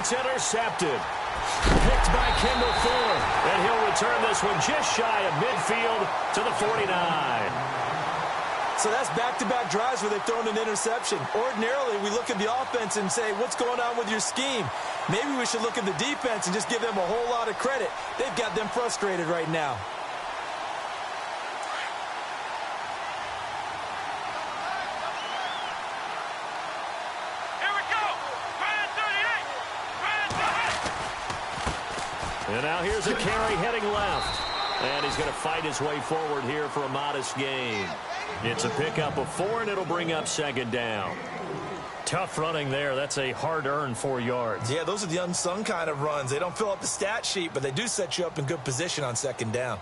It's intercepted. Picked by Kendall Fuller. And he'll return this one just shy of midfield to the 49. So that's back-to-back drives where they've thrown an interception. Ordinarily, we look at the offense and say, what's going on with your scheme? Maybe we should look at the defense and just give them a whole lot of credit. They've got them frustrated right now. Here we go. And now here's a carry heading left. And he's going to fight his way forward here for a modest gain. It's a pickup of 4, and it'll bring up second down. Tough running there. That's a hard-earned 4 yards. Yeah, those are the unsung kind of runs. They don't fill up the stat sheet, but they do set you up in good position on second down.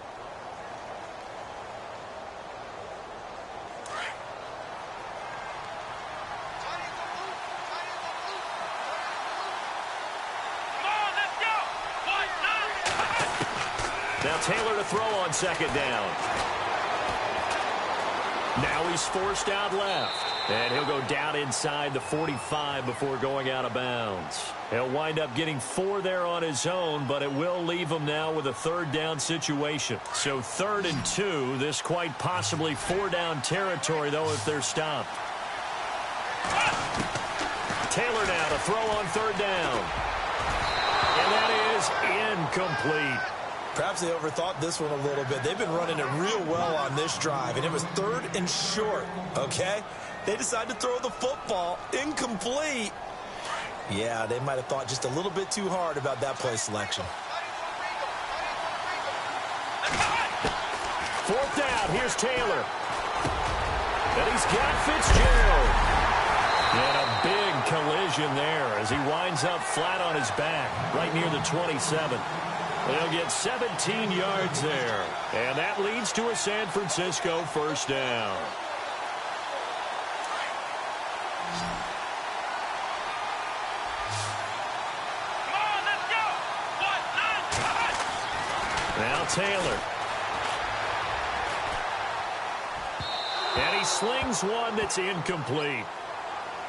Now Taylor to throw on second down. Now he's forced out left. And he'll go down inside the 45 before going out of bounds. He'll wind up getting 4 there on his own, but it will leave him now with a third down situation. So 3rd and 2, this quite possibly 4-down territory, though, if they're stopped. Taylor now to throw on third down. And that is incomplete. Perhaps they overthought this one a little bit. They've been running it real well on this drive, and it was 3rd and short, okay? They decided to throw the football incomplete. Yeah, they might have thought just a little bit too hard about that play selection. 4th down, here's Taylor. And he's got Fitzgerald. And a big collision there as he winds up flat on his back right near the 27. They'll get 17 yards there. And that leads to a San Francisco first down. Now Taylor. And he slings one that's incomplete.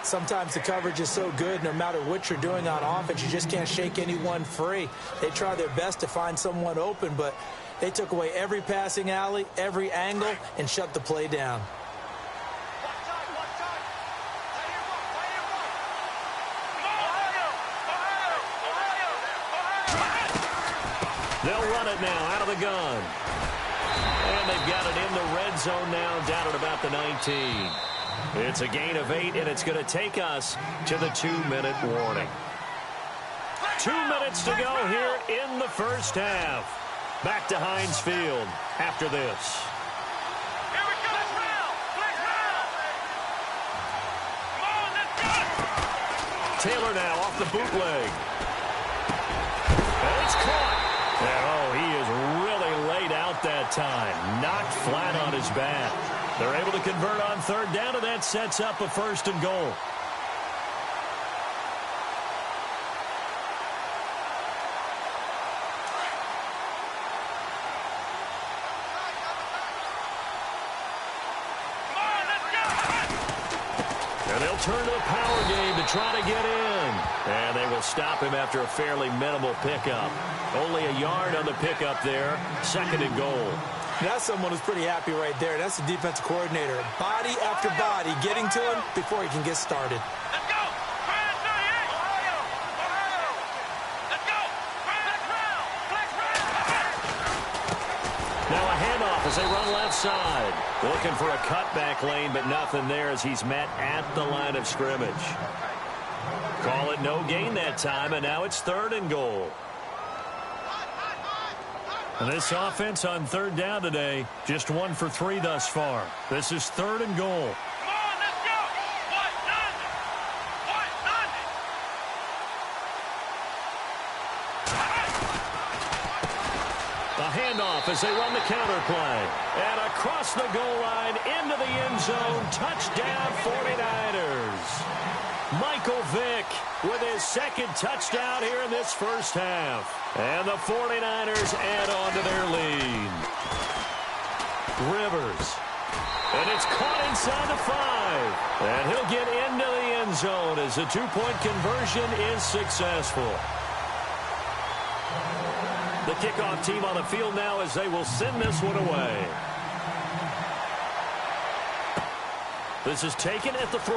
Sometimes the coverage is so good, no matter what you're doing on offense, you just can't shake anyone free. They try their best to find someone open, but they took away every passing alley, every angle, and shut the play down. They'll run it now out of the gun. And they've got it in the red zone now, down at about the 19. It's a gain of 8, and it's going to take us to the 2-minute warning. 2 minutes to go here in the first half. Back to Heinz Field after this. Here we go. Let's Taylor now off the bootleg. And it's caught. And, he is really laid out that time. Knocked flat on his back. They're able to convert on third down, and that sets up a 1st and goal. And they'll turn to the power game to try to get in. And they will stop him after a fairly minimal pickup. Only a yard on the pickup there. 2nd and goal. That's someone who's pretty happy right there. That's the defensive coordinator. Body after body, getting to him before he can get started. Let's go. Let's go. Now a handoff as they run left side. Looking for a cutback lane, but nothing there as he's met at the line of scrimmage. Call it no gain that time, and now it's 3rd and goal. And this offense on third down today, just 1 for 3 thus far. This is 3rd and goal. Come on, let's go. A handoff as they run the counter play. And across the goal line into the end zone. Touchdown 49ers. Michael Vick with his 2nd touchdown here in this first half. And the 49ers add on to their lead. Rivers. And it's caught inside the 5. And he'll get into the end end zone as a two-point conversion is successful. The kickoff team on the field now as they will send this one away. This is taken at the 3.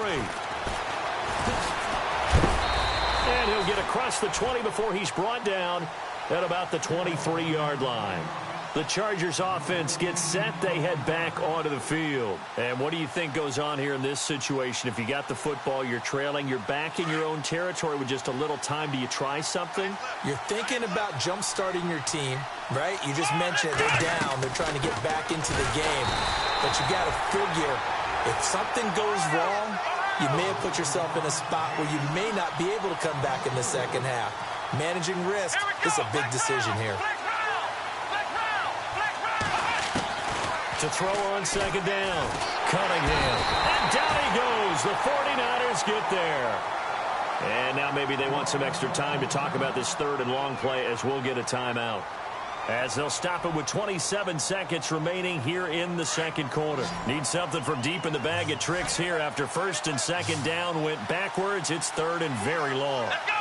And he'll get across the 20 before he's brought down at about the 23-yard line. The Chargers offense gets set. They head back onto the field. And what do you think goes on here in this situation? If you got the football, you're trailing, you're back in your own territory with just a little time. Do you try something? You're thinking about jump-starting your team, right? You just mentioned they're down. They're trying to get back into the game. But you got to figure, if something goes wrong, you may have put yourself in a spot where you may not be able to come back in the second half. Managing risk is a big decision here. To throw on second down. Cunningham. And down he goes. The 49ers get there. And now maybe they want some extra time to talk about this third and long play as we'll get a timeout. As they'll stop it with 27 seconds remaining here in the second quarter. Need something from deep in the bag of tricks here after first and second down went backwards. It's third and very long. Let's go.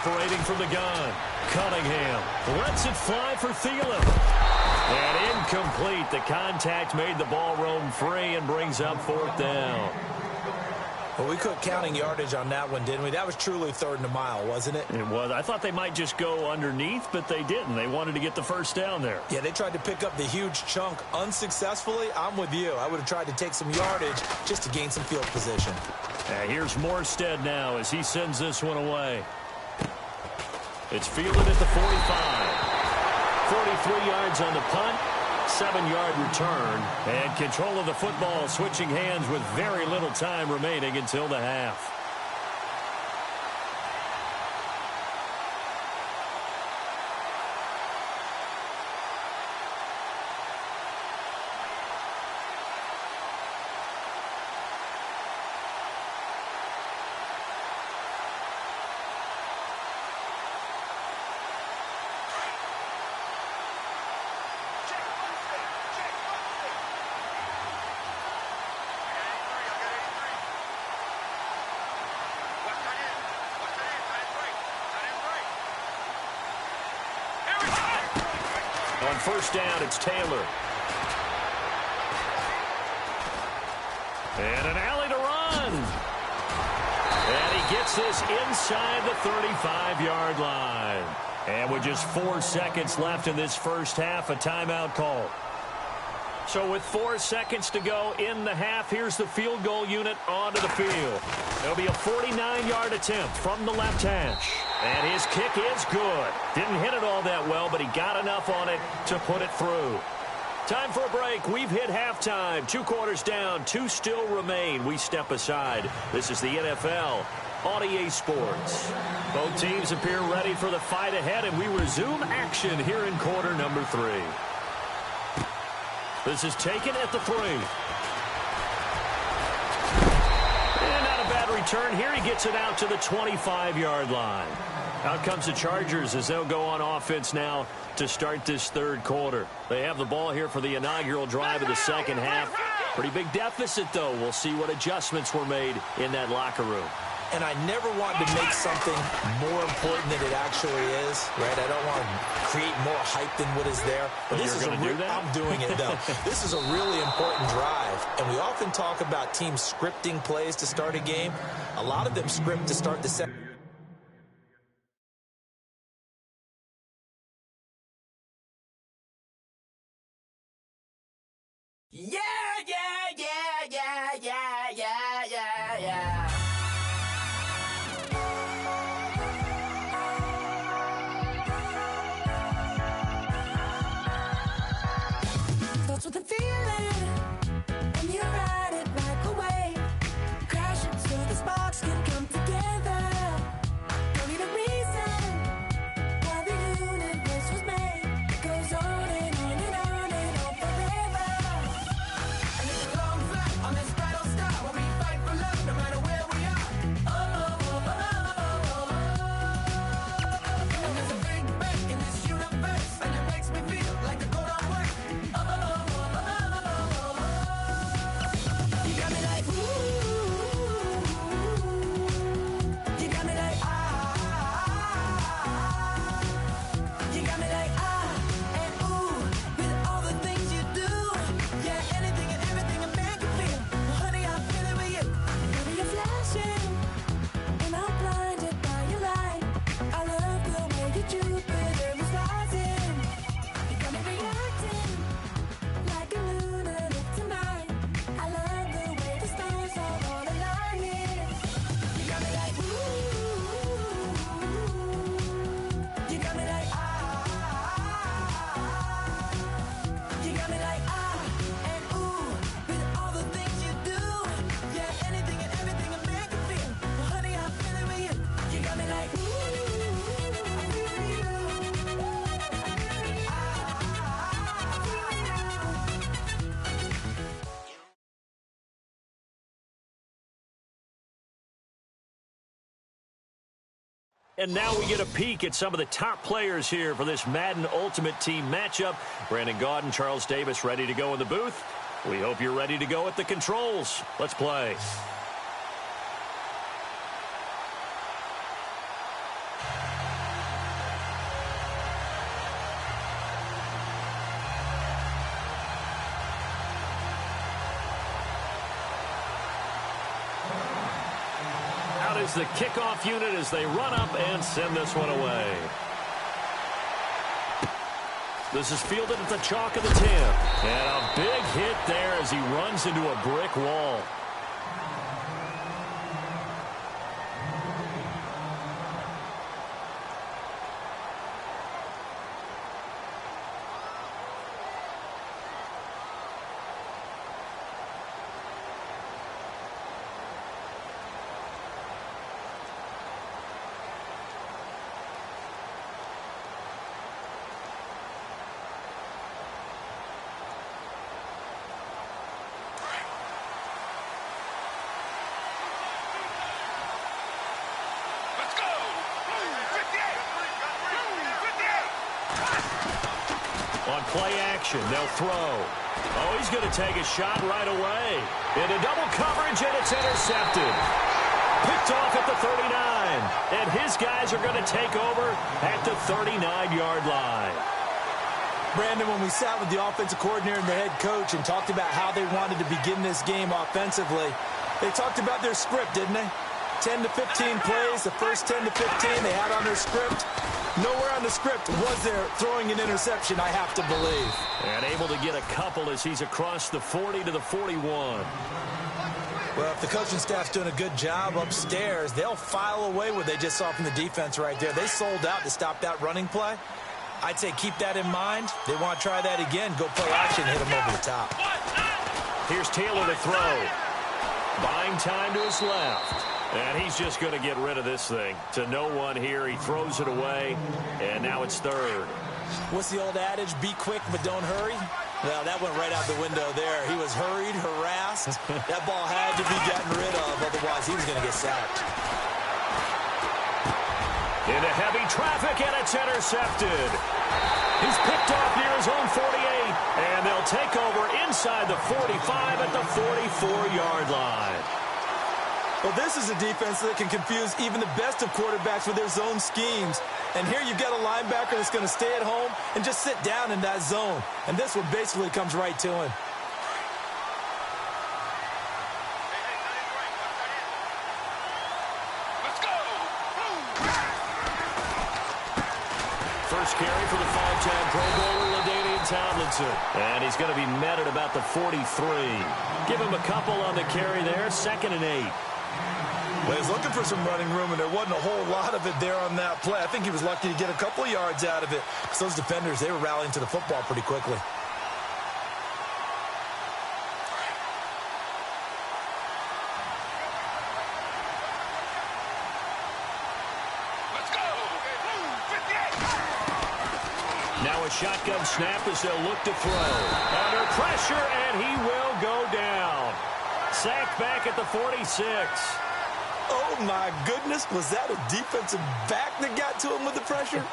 Operating from the gun. Cunningham lets it fly for Thielen. And incomplete. The contact made the ball roam free and brings up fourth down. Well, we quit counting yardage on that one, didn't we? That was truly third and a mile, wasn't it? It was. I thought they might just go underneath, but they didn't. They wanted to get the first down there. Yeah, they tried to pick up the huge chunk unsuccessfully. I'm with you. I would have tried to take some yardage just to gain some field position. Here's Morstead now as he sends this one away. It's fielded at the 45. 43 yards on the punt, 7-yard return, and control of the football switching hands with very little time remaining until the half. On first down, it's Taylor. And an alley to run. And he gets this inside the 35-yard line. And with just 4 seconds left in this first half, a timeout call. So with 4 seconds to go in the half, here's the field goal unit onto the field. There'll be a 49-yard attempt from the left hash. And his kick is good. Didn't hit it all that well, but he got enough on it to put it through. Time for a break. We've hit halftime. 2 quarters down, 2 still remain. We step aside. This is the NFL on EA Sports. Both teams appear ready for the fight ahead, and we resume action here in quarter number 3. This is taken at the 3. And not a bad return here. He gets it out to the 25-yard line. Out comes the Chargers as they'll go on offense now to start this third quarter. They have the ball here for the inaugural drive of the second half. Pretty big deficit, though. We'll see what adjustments were made in that locker room. And I never want to make something more important than it actually is, right? I don't want to create more hype than what is there. But this is I'm doing it, though. This is a really important drive. And we often talk about teams scripting plays to start a game. A lot of them script to start the second. Yeah, yeah, yeah, yeah, yeah, yeah, yeah, yeah. Starts with a feeling, and you ride it right away. Crashing so the sparks can come together. Don't need a reason why the universe was made. It goes on and on and on and on forever. And now we get a peek at some of the top players here for this Madden Ultimate Team matchup. Brandon Gaudin, Charles Davis ready to go in the booth. We hope you're ready to go at the controls. Let's play. Is the kickoff unit as they run up and send this one away. This is fielded at the chalk of the 10. And a big hit there as he runs into a brick wall. Play action, they'll throw. Oh, he's going to take a shot right away. Into double coverage, and it's intercepted. Picked off at the 39. And his guys are going to take over at the 39-yard line. Brandon, when we sat with the offensive coordinator and the head coach and talked about how they wanted to begin this game offensively, they talked about their script, didn't they? 10 to 15 plays, the first 10 to 15 they had on their script. Nowhere on the script was there throwing an interception, I have to believe. And able to get a couple as he's across the 40 to the 41. Well, if the coaching staff's doing a good job upstairs, they'll file away what they just saw from the defense right there. They sold out to stop that running play. I'd say keep that in mind. They want to try that again. Go play action, hit them over the top. Here's Taylor to throw. Buying time to his left. And he's just going to get rid of this thing. To no one here. He throws it away. And now it's third. What's the old adage? Be quick, but don't hurry. Well, that went right out the window there. He was hurried, harassed. That ball had to be gotten rid of. Otherwise, he was going to get sacked. Into heavy traffic, and it's intercepted. He's picked off near his own 48. And they'll take over inside the 45 at the 44-yard line. Well, this is a defense that can confuse even the best of quarterbacks with their zone schemes. And here you've got a linebacker that's going to stay at home and just sit down in that zone. And this one basically comes right to him. Let's go! First carry for the five-time Pro Bowler, LaDainian Tomlinson. And he's going to be met at about the 43. Give him a couple on the carry there, 2nd and 8. Well, he's looking for some running room, and there wasn't a whole lot of it there on that play. I think he was lucky to get a couple of yards out of it. Because those defenders, they were rallying to the football pretty quickly. Let's go! 58! Now a shotgun snap as they'll look to throw. Under pressure, and he will go down. Sacked back at the 46. Oh, my goodness. Was that a defensive back that got to him with the pressure?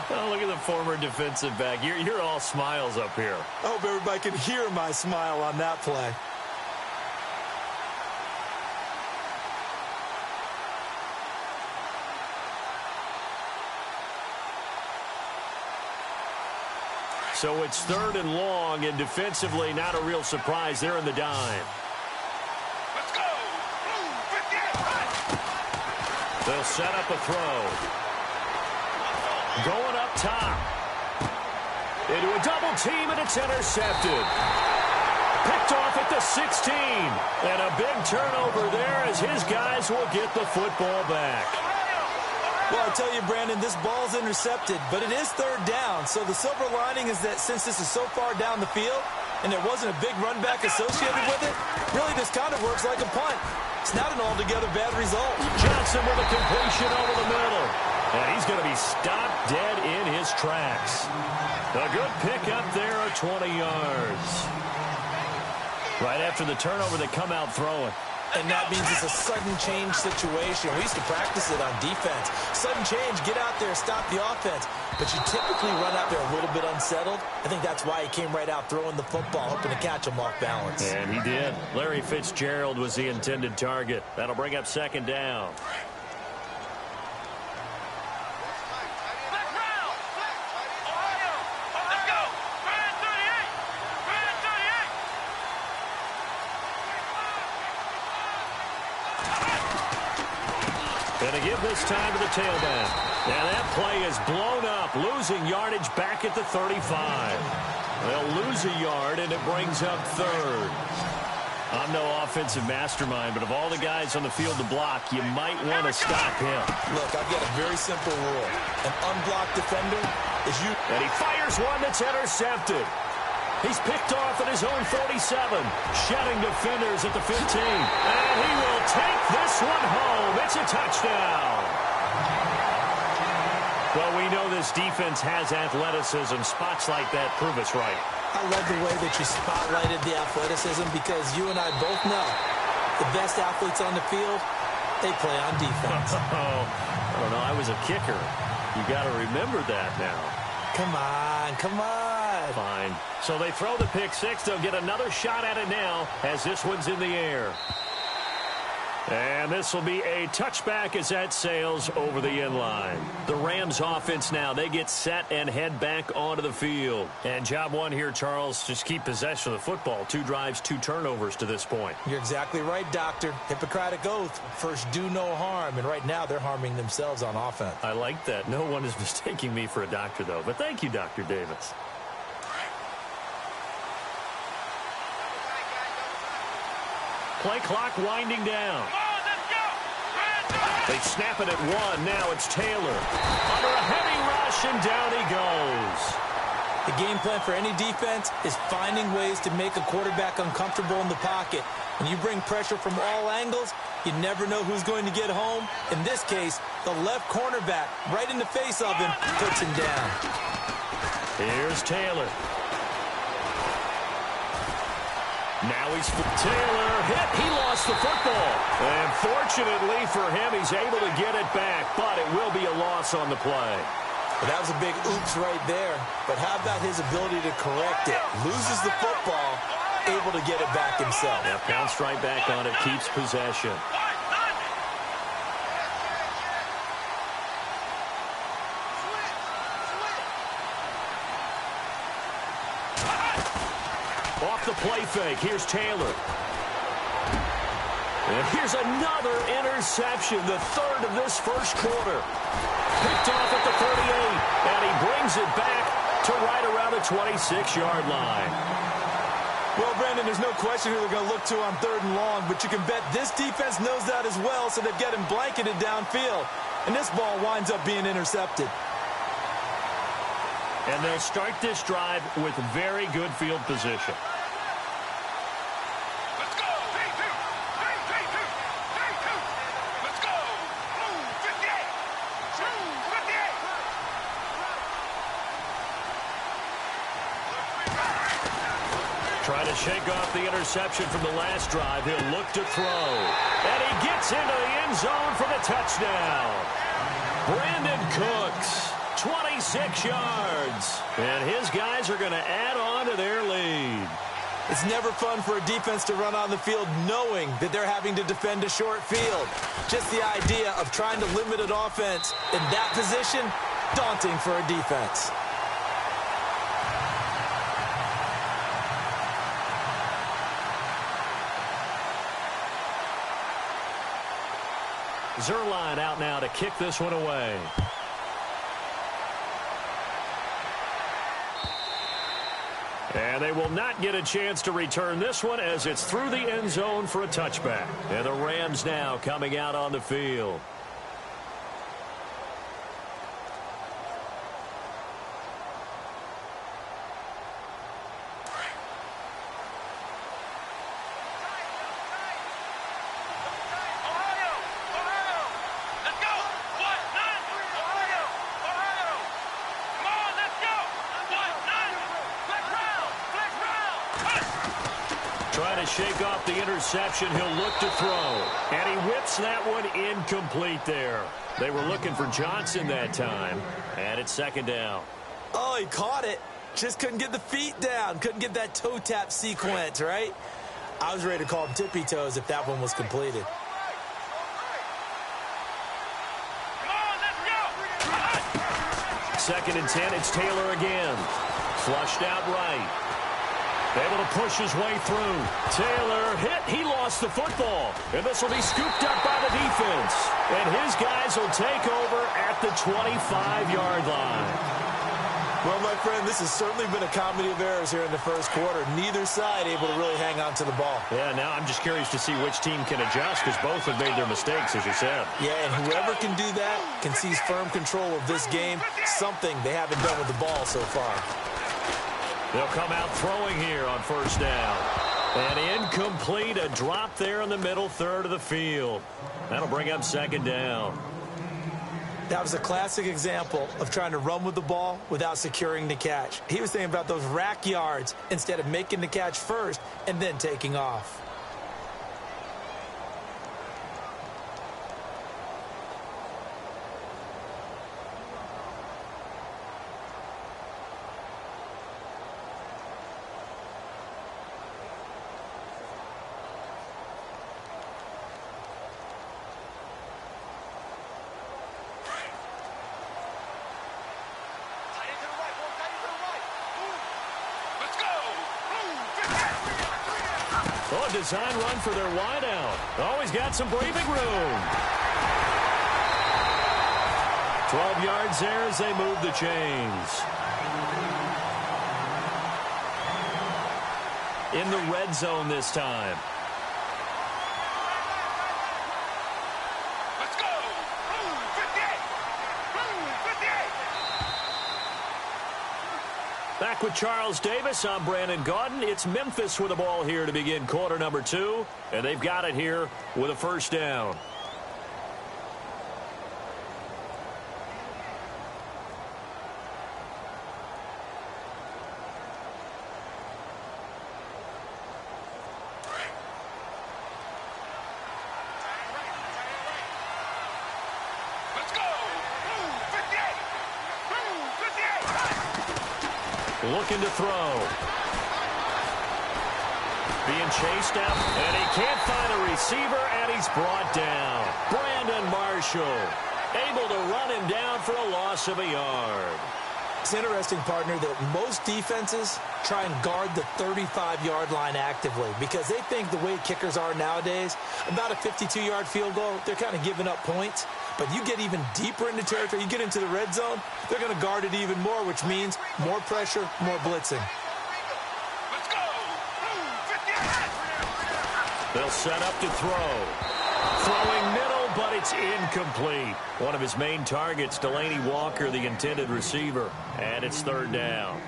Oh, look at the former defensive back. You're all smiles up here. I hope everybody can hear my smile on that play. So it's 3rd and long, and defensively not a real surprise. They're in the dime. Let's go! 58! They'll set up a throw. Going up top. Into a double team, and it's intercepted. Picked off at the 16. And a big turnover there as his guys will get the football back. Well, I tell you, Brandon, this ball's intercepted, but it is 3rd down. So the silver lining is that since this is so far down the field and there wasn't a big run back associated with it, really this kind of works like a punt. It's not an altogether bad result. Johnson with a completion over the middle. And he's going to be stopped dead in his tracks. A good pickup there of 20 yards. Right after the turnover, they come out throwing. And that means it's a sudden change situation. We used to practice it on defense. Sudden change, get out there, stop the offense. But you typically run out there a little bit unsettled. I think that's why he came right out throwing the football, hoping to catch him off balance. And he did. Larry Fitzgerald was the intended target. That'll bring up second down. And to give this time to the tailback. Now that play is blown up, losing yardage back at the 35. They'll lose a yard, and it brings up third. I'm no offensive mastermind, but of all the guys on the field to block, you might want to stop him. Look, I've got a very simple rule. An unblocked defender is you. And he fires one that's intercepted. He's picked off at his own 47, shedding defenders at the 15. And he will take this one home. It's a touchdown. Well, we know this defense has athleticism. Spots like that prove us right. I love the way that you spotlighted the athleticism because you and I both know the best athletes on the field, they play on defense. I don't know. I was a kicker. You got to remember that now. Come on, come on. Fine. So they throw the pick six. They'll get another shot at it now as this one's in the air. And this will be a touchback as that sails over the end line. The Rams offense now, they get set and head back onto the field. And job one here, Charles, just keep possession of the football. 2 drives, 2 turnovers to this point. You're exactly right, Doctor. Hippocratic oath. First, do no harm. And right now, they're harming themselves on offense. I like that. No one is mistaking me for a doctor, though. But thank you, Dr. Davis. Play clock winding down. They snap it at 1. Now it's Taylor. Under a heavy rush, and down he goes. The game plan for any defense is finding ways to make a quarterback uncomfortable in the pocket. When you bring pressure from all angles, you never know who's going to get home. In this case, the left cornerback, right in the face of him, puts him down. Here's Taylor. Now he's Taylor hit. He lost the football. And fortunately for him, he's able to get it back, but it will be a loss on the play. Well, that was a big oops right there. But how about his ability to correct it? Loses the football, able to get it back himself. Yeah, bounced right back on it, keeps possession. Off the play fake, here's Taylor. And here's another interception, the third of this first quarter. Picked off at the 38, and he brings it back to right around the 26-yard line. Well, Brandon, there's no question who they're going to look to on 3rd and long, but you can bet this defense knows that as well, so they've got him blanketed downfield. And this ball winds up being intercepted. And they'll start this drive with very good field position. Let's go. 3-2. 3-2. 3-2. Let's go. Move. 58. 58. Trying to shake off the interception from the last drive. He'll look to throw. And he gets into the end zone for the touchdown. Brandon Cooks. 26 yards. And his guys are going to add on to their lead. It's never fun for a defense to run on the field knowing that they're having to defend a short field. Just the idea of trying to limit an offense in that position, daunting for a defense. Zerline out now to kick this one away. And they will not get a chance to return this one as it's through the end zone for a touchback. And the Rams now coming out on the field. Trying to shake off the interception. He'll look to throw. And he whips that one incomplete there. They were looking for Johnson that time. And it's second down. Oh, he caught it. Just couldn't get the feet down. Couldn't get that toe tap sequence, right? I was ready to call him tippy toes if that one was completed. Second and 10, it's Taylor again. Flushed out right. Able to push his way through. Taylor hit. He lost the football. And this will be scooped up by the defense. And his guys will take over at the 25-yard line. Well, my friend, this has certainly been a comedy of errors here in the first quarter. Neither side able to really hang on to the ball. Yeah, now I'm just curious to see which team can adjust because both have made their mistakes, as you said. Yeah, and whoever can do that can seize firm control of this game, something they haven't done with the ball so far. They'll come out throwing here on first down. And incomplete, a drop there in the middle third of the field. That'll bring up second down. That was a classic example of trying to run with the ball without securing the catch. He was thinking about those rack yards instead of making the catch first and then taking off. Oh, a design run for their wideout. Always got some breathing room. 12 yards there as they move the chains. In the red zone this time. Let's go. Blue 58. Blue 58. Back with Charles Davis, I'm Brandon Gaudin. It's Memphis with the ball here to begin quarter number 2, and they've got it here with a first down. Let's go. Blue 58. Blue 58. Looking to throw. Being chased out, and he can't find a receiver, and he's brought down. Brandon Marshall able to run him down for a loss of a yard. It's interesting, partner, that most defenses try and guard the 35-yard line actively because they think the way kickers are nowadays, about a 52-yard field goal, they're kind of giving up points. But you get even deeper into territory, you get into the red zone, they're going to guard it even more, which means more pressure, more blitzing. Let's go. Blue 58. They'll set up to throw. Throwing middle, but it's incomplete. One of his main targets, Delaney Walker, the intended receiver. And it's third down.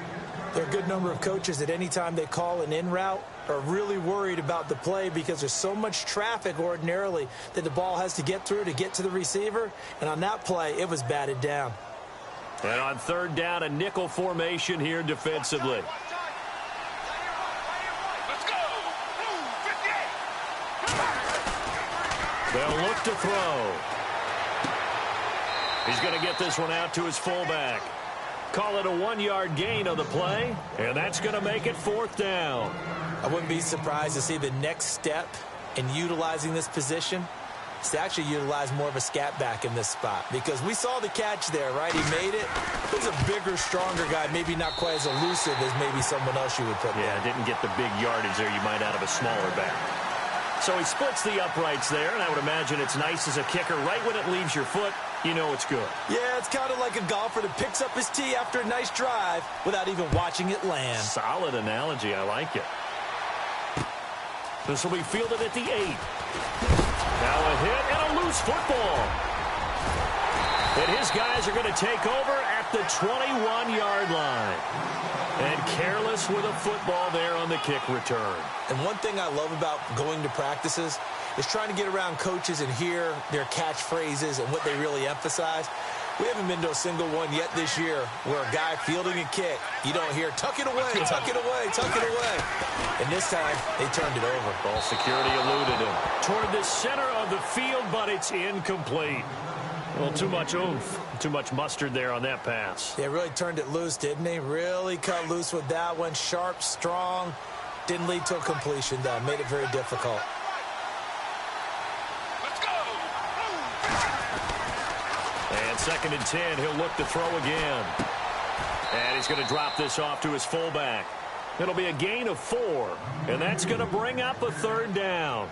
There are a good number of coaches that any time they call an in route are really worried about the play because there's so much traffic ordinarily that the ball has to get through to get to the receiver. And on that play, it was batted down. And on third down, a nickel formation here defensively. Let's go. Blue 58. They'll look to throw. He's going to get this one out to his fullback. Call it a 1-yard gain on the play, and that's going to make it fourth down. I wouldn't be surprised to see the next step in utilizing this position is to actually utilize more of a scat back in this spot because we saw the catch there, right? He made it. He's a bigger, stronger guy, maybe not quite as elusive as maybe someone else you would put Yeah, didn't get the big yardage there you might out of a smaller back. So he splits the uprights there, and I would imagine it's nice as a kicker. Right when it leaves your foot, you know it's good. Yeah, it's kind of like a golfer that picks up his tee after a nice drive without even watching it land. Solid analogy. I like it. This will be fielded at the 8. Now a hit and a loose football. And his guys are going to take over at the 21-yard line. And careless with a football there on the kick return. And one thing I love about going to practices is trying to get around coaches and hear their catchphrases and what they really emphasize. We haven't been to a single one yet this year where a guy fielding a kick, you don't hear, tuck it away, tuck it away, tuck it away. And this time, they turned it over. Ball security eluded him. Toward the center of the field, but it's incomplete. Well, too much oomph, too much mustard there on that pass. They really turned it loose, didn't they? Really cut loose with that one. Sharp, strong. Didn't lead to a completion, though. Made it very difficult. Let's go. And 2nd and 10, he'll look to throw again. And he's going to drop this off to his fullback. It'll be a gain of 4, and that's going to bring up a 3rd down.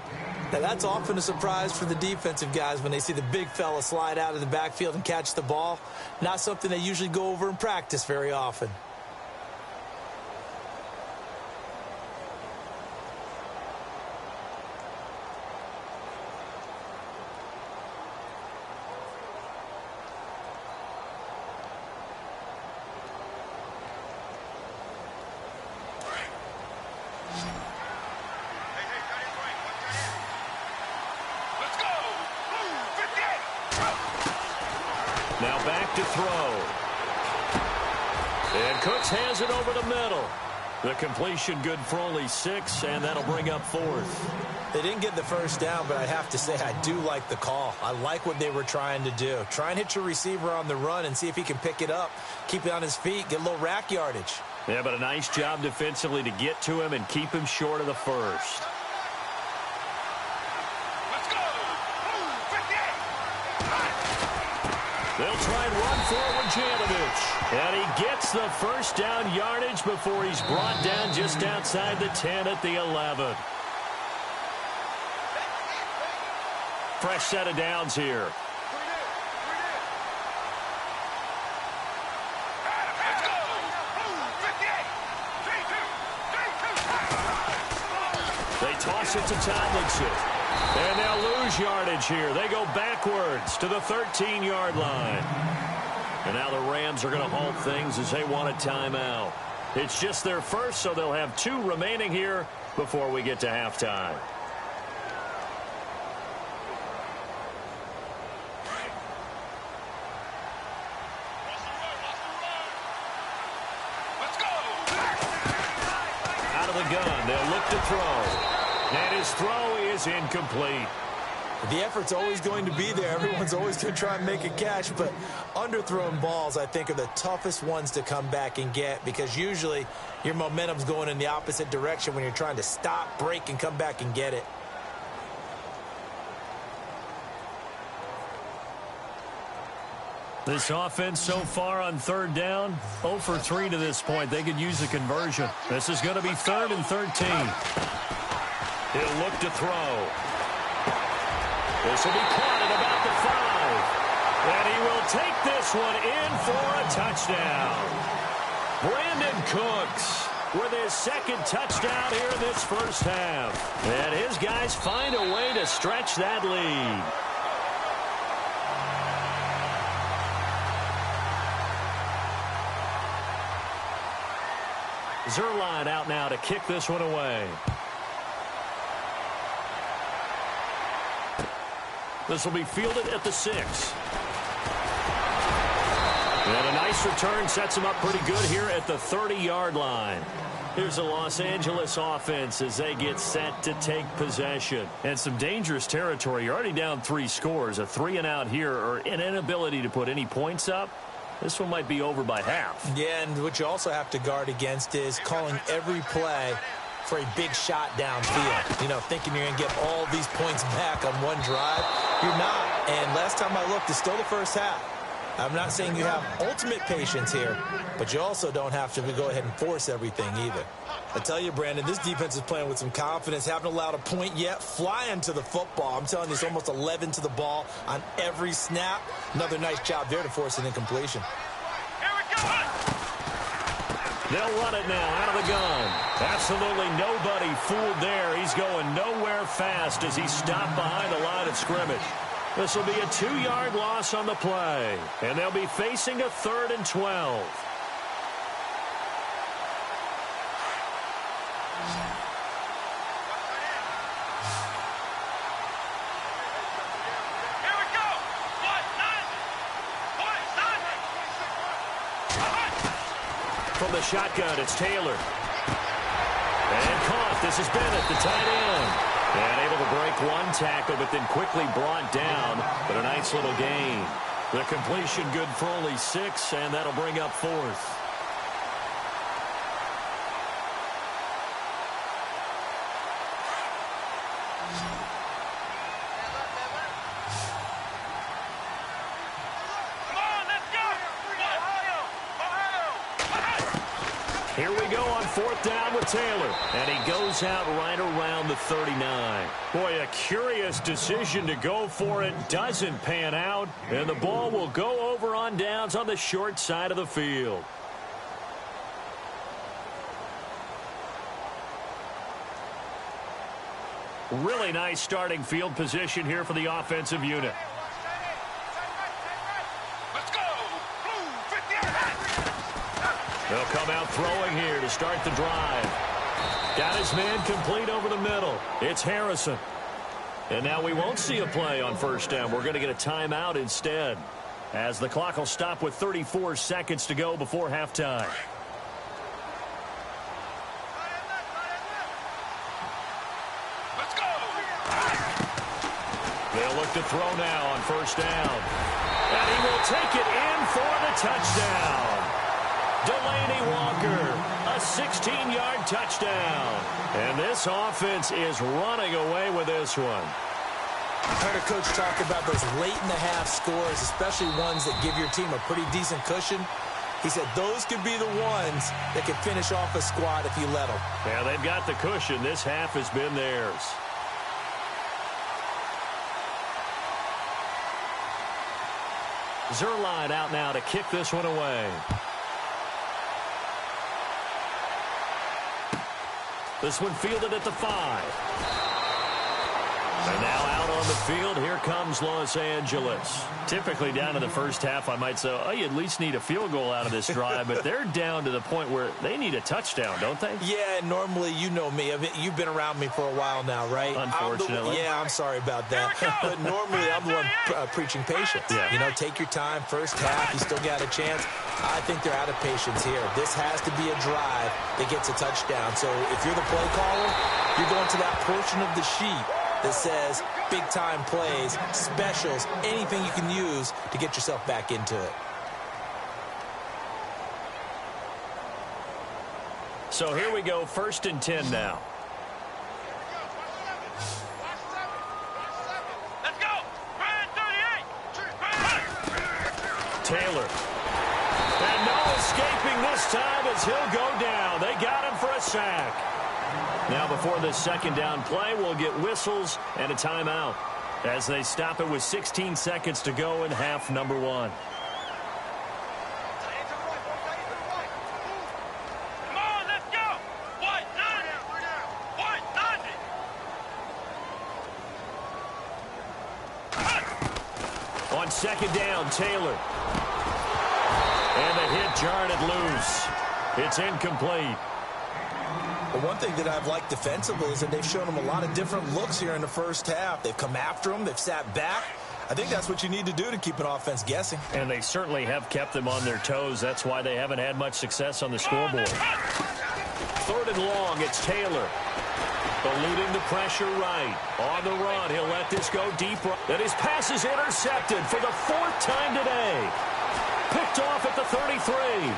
Now, that's often a surprise for the defensive guys when they see the big fella slide out of the backfield and catch the ball. Not something they usually go over in practice very often. Now back to throw. And Cooks has it over the middle. The completion good for only 6, and that'll bring up 4th. They didn't get the first down, but I have to say I do like the call. I like what they were trying to do. Try and hit your receiver on the run and see if he can pick it up, keep it on his feet, get a little rack yardage. Yeah, but a nice job defensively to get to him and keep him short of the first. Let's go. 58. They'll try and run forward Janovich. And he gets the first down yardage before he's brought down just outside the 10 at the 11. Fresh set of downs here. Let's go. 58. 3-2. They toss it to Tomlinson. And they'll lose yardage here. They go backwards to the 13-yard line. And now the Rams are going to halt things as they want a timeout. It's just their first, so they'll have 2 remaining here before we get to halftime. Let's go. Out of the gun, they'll look to throw. And his throw is incomplete. The effort's always going to be there. Everyone's always going to try and make a catch, but underthrown balls, I think, are the toughest ones to come back and get because usually your momentum's going in the opposite direction when you're trying to stop, break, and come back and get it. This offense so far on 3rd down, 0 for 3 to this point. They could use a conversion. This is going to be 3rd and 13. He'll look to throw. This will be caught at about the 5. And he will take this one in for a touchdown. Brandon Cooks with his 2nd touchdown here in this first half. And his guys find a way to stretch that lead. Zerline out now to kick this one away. This will be fielded at the 6. And a nice return sets him up pretty good here at the 30-yard line. Here's the Los Angeles offense as they get set to take possession. And some dangerous territory. You're already down 3 scores. A 3-and-out here or an inability to put any points up. This one might be over by half. Yeah, and what you also have to guard against is calling every play for a big shot downfield. You know, thinking you're going to get all these points back on one drive. You're not. And last time I looked, it's still the first half. I'm not saying you have ultimate patience here, but you also don't have to go ahead and force everything either. I tell you, Brandon, this defense is playing with some confidence. Haven't allowed a point yet. Flying to the football. I'm telling you, it's almost 11 to the ball on every snap. Another nice job there to force an incompletion. Here we go. They'll run it now out of the gun. Absolutely nobody fooled there. He's going nowhere fast as he stopped behind the line of scrimmage. This will be a 2-yard loss on the play. And they'll be facing a 3rd and 12. Here we go. From the shotgun, it's Taylor. And caught This is Bennett, the tight end. And able to break one tackle, but then quickly brought down. But a nice little gain. The completion good for only 6, and that'll bring up 4th. Here we go on 4th down with Taylor. And he goes out right around the 39. Boy, a curious decision to go for it. Doesn't pan out. And the ball will go over on downs on the short side of the field. Really nice starting field position here for the offensive unit. They'll come out throwing here to start the drive. Got his man complete over the middle. It's Harrison. And now we won't see a play on 1st down. We're going to get a timeout instead, as the clock will stop with 34 seconds to go before halftime. Let's go! They'll look to throw now on 1st down. And he will take it in for the touchdown. Delaney Walker, a 16-yard touchdown. And this offense is running away with this one. I heard a coach talk about those late-in-the-half scores, especially ones that give your team a pretty decent cushion. He said those could be the ones that could finish off a squad if you let them. Yeah, they've got the cushion. This half has been theirs. Zerline out now to kick this one away. This one fielded at the 5. And now out on the field, here comes Los Angeles. Typically down in the first half, I might say, oh, you at least need a field goal out of this drive. But they're down to the point where they need a touchdown, don't they? Yeah, normally, you know me. You've been around me for a while now, right? Unfortunately. I'm sorry about that. But normally, I'm the one preaching patience. Yeah. You know, take your time. First half, you still got a chance. I think they're out of patience here. This has to be a drive that gets a touchdown. So if you're the play caller, you're going to that portion of the sheet that says big-time plays, specials, anything you can use to get yourself back into it. So here we go, 1st and 10 now. Let's go! Ryan 38! Taylor. And no escaping this time as he'll go down. They got him for a sack. Now before this 2nd down play, we'll get whistles and a timeout as they stop it with 16 seconds to go in half number 1. Come on, let's go! White 90! White 90! On 2nd down, Taylor. And the hit jarred it loose. It's incomplete. But one thing that I've liked defensively is that they've shown them a lot of different looks here in the first half. They've come after them. They've sat back. I think that's what you need to do to keep an offense guessing. And they certainly have kept them on their toes. That's why they haven't had much success on the scoreboard. 3rd and long, it's Taylor. Eluding the pressure right. On the run, he'll let this go deep. That his pass is intercepted for the 4th time today. Picked off at the 33.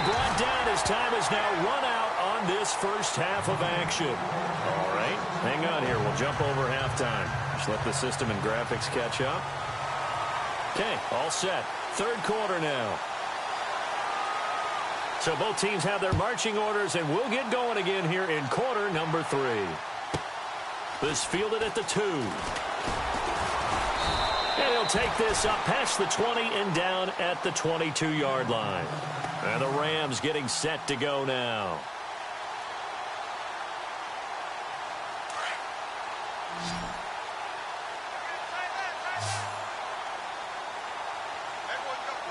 Brought down as time has now run out on this first half of action. All right, hang on here. We'll jump over halftime. Just let the system and graphics catch up. Okay, all set. 3rd quarter now. So both teams have their marching orders, and we'll get going again here in quarter number 3. This fielded at the 2. And he'll take this up past the 20 and down at the 22-yard line. And the Rams getting set to go now.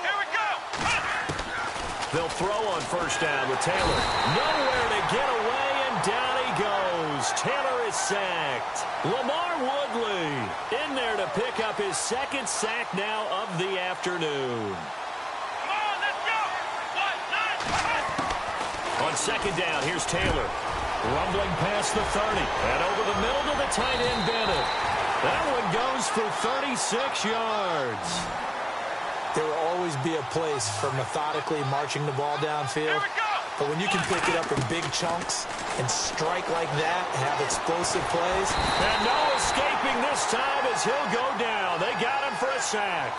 Here we go! They'll throw on 1st down with Taylor. Nowhere to get away, and down he goes. Taylor is sacked. Lamar Woodley in there to pick up his 2nd sack now of the afternoon. Come on, let's go! White 90! second down, here's Taylor. Rumbling past the 30. And over the middle to the tight end, Bennett. That one goes for 36 yards. There will always be a place for methodically marching the ball downfield. But when you can pick it up in big chunks and strike like that, have explosive plays. And no escaping this time as he'll go down. They got him for a sack.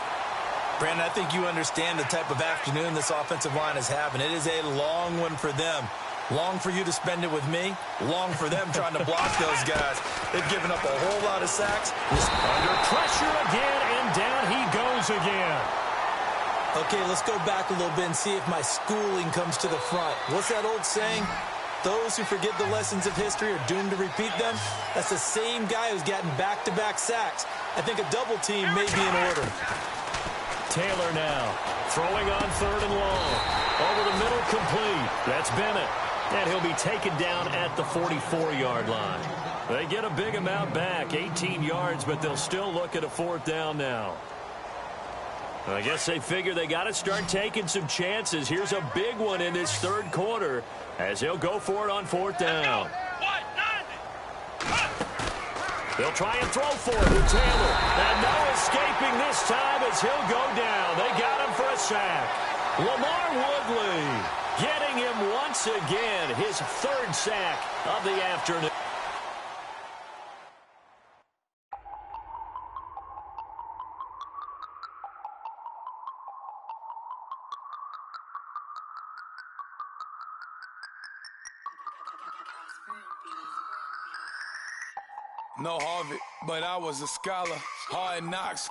Brandon, I think you understand the type of afternoon this offensive line is having. It is a long one for them. Long for you to spend it with me. Long for them trying to block those guys. They've given up a whole lot of sacks. Under pressure again, and down he goes again. Okay, let's go back a little bit and see if my schooling comes to the front. What's that old saying? Those who forget the lessons of history are doomed to repeat them. That's the same guy who's gotten back-to-back sacks. I think a double team may be in order. Taylor now, throwing on 3rd and long. Over the middle, complete. That's Bennett. And he'll be taken down at the 44-yard line. They get a big amount back, 18 yards, but they'll still look at a 4th down now. I guess they figure they got to start taking some chances. Here's a big one in this 3rd quarter as he'll go for it on 4th down. They'll try and throw for it with Taylor. And no escaping this time as he'll go down. They got him for a sack. Lamar Woodley getting him once again, his 3rd sack of the afternoon. No Harvard, but I was a scholar. Hard knocks,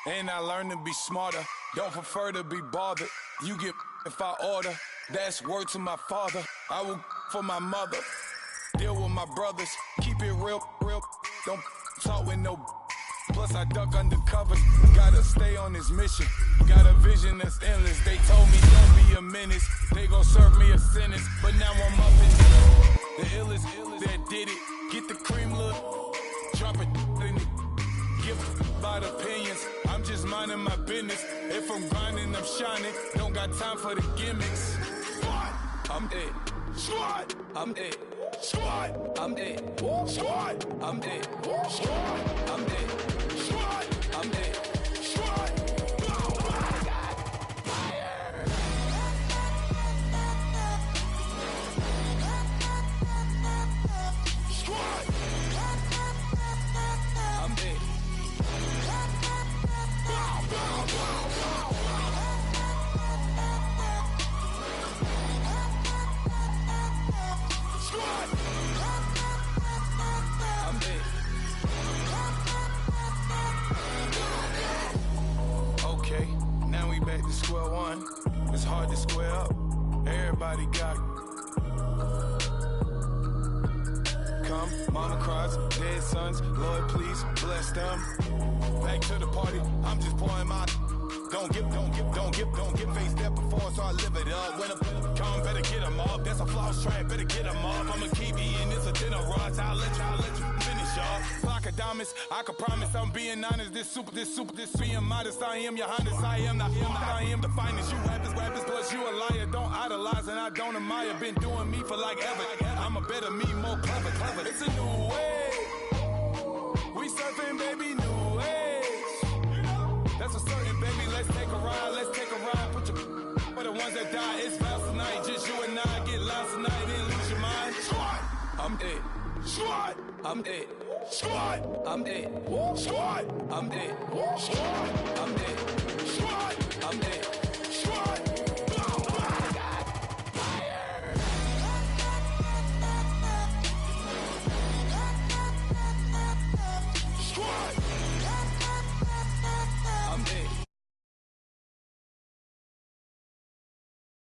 and I learned to be smarter. Don't prefer to be bothered. You get if I order. That's word to my father. I will for my mother. Deal with my brothers. Keep it real. Don't talk with no. Plus I duck undercover. Gotta stay on this mission. Got a vision that's endless. They told me don't be a menace. They gon' serve me a sentence. But now I'm up in the illest that did it. Get the cream look. Drop it in it. Give about opinions. I'm just minding my business. If I'm grinding, I'm shining. Don't got time for the gimmicks. I'm it. Squad. I'm it. Squad. I'm it. Squad. I'm it. Squad. I'm it. Squad. I'm it. Squad. Okay, now we back to square one. It's hard to square up. Everybody got come, mama cries, dead sons. Lord, please bless them. Back to the party. I'm just pouring my. Don't get faced that before, so I live it up. When a come, better get them up. That's a floss track, better get them up. I'm a kiwi and it's a dinner rush. I'll let you finish, y'all. Flock of diamonds, I can promise I'm being honest. This being modest. I am your highness. I am the finest. You rappers, plus you a liar. Don't idolize and I don't admire. Been doing me for like ever. I'm a better me, more clever. It's a new way. We surfing, baby, new age. That's a certain, baby. Let's take a ride. Put your for the ones that die. It's vows tonight. Just you and I get lost tonight and lose your mind. Squad. I'm it. Squad. I'm it. Squad. I'm it. Squad. I'm it. Squad. I'm it. Squad. I'm it. Squad. Squad.